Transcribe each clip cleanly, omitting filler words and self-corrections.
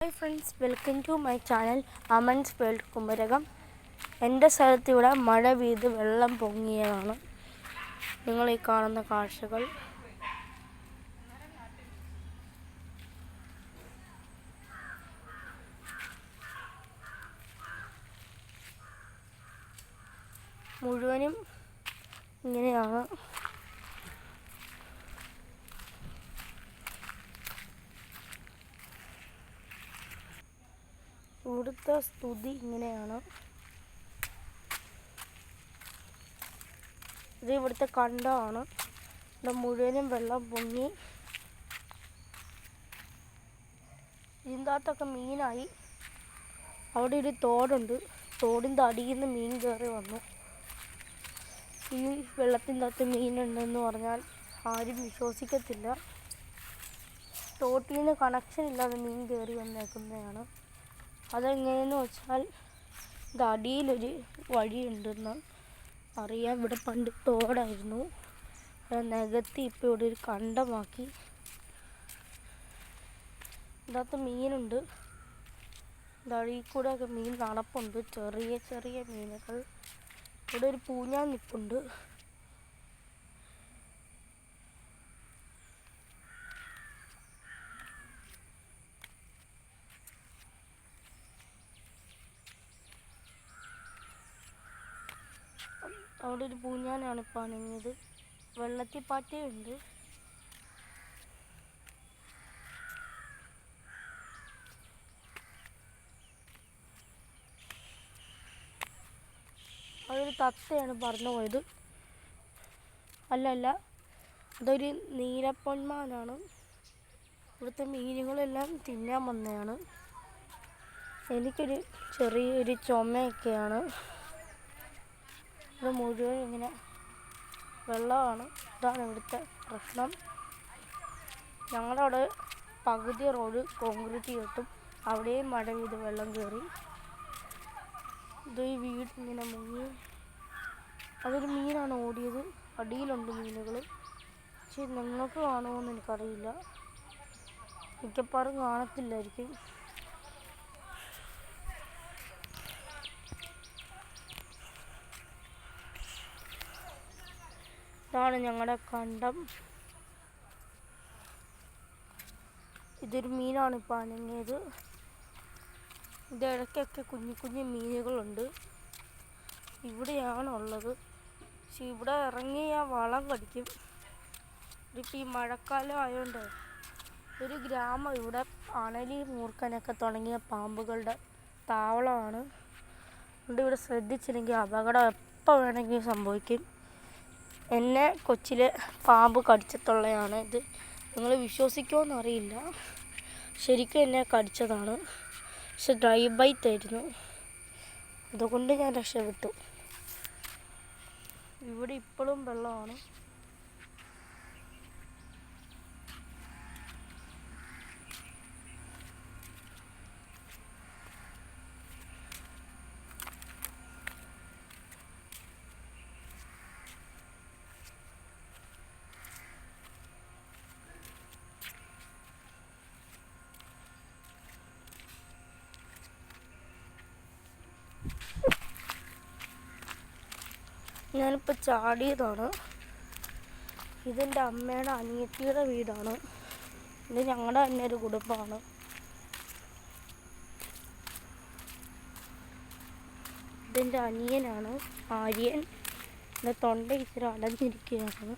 Hi friends, welcome to my channel Aman's world Kumarakom. എൻ്റെ സ്ഥലത്തിവിടെ മഴ പെയ്ത് വെള്ളം പൊങ്ങിയതാണ് നിങ്ങൾ ഈ കാണുന്ന കാഴ്ചകൾ. മുഴുവനും ഇങ്ങനെയാണ്. ഇവിടുത്തെ സ്ഥിതി ഇങ്ങനെയാണ്. ഇത് ഇവിടുത്തെ കണ്ടമാണ്. ഇവിടെ മുഴുവനും വെള്ളം പൊങ്ങി. ഇതിൻ്റകത്തൊക്കെ മീനായി. അവിടെ ഒരു തോടുണ്ട്. തോടിൻ്റെ അടിയിൽ നിന്ന് മീൻ കയറി വന്നു. ഈ വെള്ളത്തിൻ്റെ അകത്ത് മീനുണ്ടെന്ന് പറഞ്ഞാൽ ആരും വിശ്വസിക്കത്തില്ല. തോട്ടിൽ നിന്ന് കണക്ഷൻ ഇല്ലാതെ മീൻ കയറി വന്നേക്കുന്നതാണ്. അതെങ്ങനെയെന്ന് വെച്ചാൽ ഇത് അടിയിലൊരു വഴിയുണ്ടെന്ന് അറിയാം. ഇവിടെ പണ്ട് തോടായിരുന്നു. അത് നികത്തി ഇപ്പോൾ ഇവിടെ ഒരു കണ്ടമാക്കി. ഇതിനകത്ത് മീനുണ്ട്. അടിയിൽ കൂടെ ഒക്കെ മീൻ നടപ്പുണ്ട്. ചെറിയ ചെറിയ മീനുകൾ. ഇവിടെ ഒരു പൂഞ്ഞാൻ നിൽപ്പുണ്ട്. അവിടെ ഒരു പൂഞ്ഞാനാണ് ഇപ്പോൾ അനങ്ങിയത്. വെള്ളത്തിൽ പാറ്റയുണ്ട്. അതൊരു തത്തയാണ് പറന്നു പോയത്. അല്ല, അതൊരു നീലപ്പൊന്മാനാണ്. ഇവിടുത്തെ മീനുകളെല്ലാം തിന്നാൻ വന്നതാണ്. എനിക്കൊരു ചെറിയൊരു ചുമയൊക്കെയാണ്. ഇത് മുഴുവൻ ഇങ്ങനെ വെള്ളമാണ്. ഇതാണ് ഇവിടുത്തെ പ്രശ്നം. ഞങ്ങളുടെ അവിടെ പകുതി റോഡ് കോൺക്രീറ്റ് ചെയ്തിട്ടും അവിടെയും മഴ പെയ്ത് വെള്ളം കയറി. ഇത് ഈ വീട് ഇങ്ങനെ മുങ്ങി. അതൊരു മീനാണ് ഓടിയത്. അടിയിലുണ്ട് മീനുകൾ. പക്ഷേ നിങ്ങൾക്ക് കാണുമോയെന്ന് എനിക്കറിയില്ല. മിക്കപ്പാറും കാണത്തില്ലായിരിക്കും. ഇതാണ് ഞങ്ങളുടെ കണ്ടം. ഇതൊരു മീനാണ് ഇപ്പോൾ അനങ്ങിയത്. ഇത് ഇടയ്ക്കൊക്കെ കുഞ്ഞു കുഞ്ഞു മീനുകളുണ്ട്. ഇവിടെയാണുള്ളത്. പക്ഷെ ഇവിടെ ഇറങ്ങി ആ വളം കടിക്കും. ഇതിപ്പോൾ ഈ മഴക്കാലം ആയതുകൊണ്ട് ഒരു ഗ്രാമം. ഇവിടെ അണലി, മൂർഖനൊക്കെ തുടങ്ങിയ പാമ്പുകളുടെ താവളമാണ്. അതുകൊണ്ട് ഇവിടെ ശ്രദ്ധിച്ചില്ലെങ്കിൽ അപകടം എപ്പോൾ വേണമെങ്കിലും സംഭവിക്കും. എന്നെ കൊച്ചിൽ പാമ്പ് കടിച്ചിട്ടുള്ളതാണ് ഇത്. നിങ്ങൾ വിശ്വസിക്കുമോയെന്ന് അറിയില്ല. ശരിക്കും എന്നെ കടിച്ചതാണ്. പക്ഷെ ഡ്രൈ ബൈറ്റ് ആയിരുന്നു. അതുകൊണ്ട് ഞാൻ രക്ഷപ്പെട്ടു. ഇവിടെ ഇപ്പോഴും വെള്ളമാണ്. ഞാനിപ്പോൾ ചാടിയതാണ്. ഇതെൻ്റെ അമ്മയുടെ അനിയത്തിയുടെ വീടാണ്. ഇത് ഞങ്ങളുടെ തന്നെ ഒരു കുടുംബമാണ്. ഇതെൻ്റെ അനിയനാണ്, ആര്യൻ. എൻ്റെ തൊണ്ട ഇച്ചിരി അടഞ്ഞിരിക്കുകയാണ്.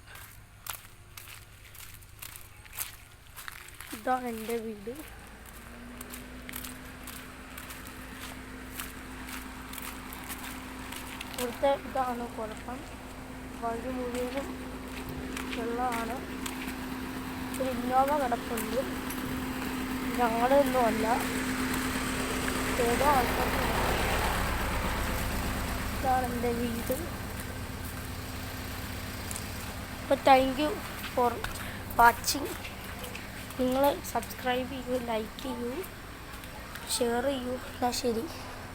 ഇതാണ് എൻ്റെ വീട്. ഇവിടുത്തെ ഇതാണ് കുഴപ്പം. വഴി മുഴുവനും വെള്ളമാണ്. ഒരു ഇന്നോവ കിടപ്പുണ്ട്. ഞങ്ങളൊന്നും അല്ല, ഏതോ ആൾക്കാർ. ഇതാണ് എൻ്റെ വീട്. അപ്പോൾ താങ്ക് യു ഫോർ വാച്ചിങ്. നിങ്ങൾ സബ്സ്ക്രൈബ് ചെയ്യൂ, ലൈക്ക് ചെയ്യൂ, ഷെയർ ചെയ്യൂ. എന്നാൽ ശരി.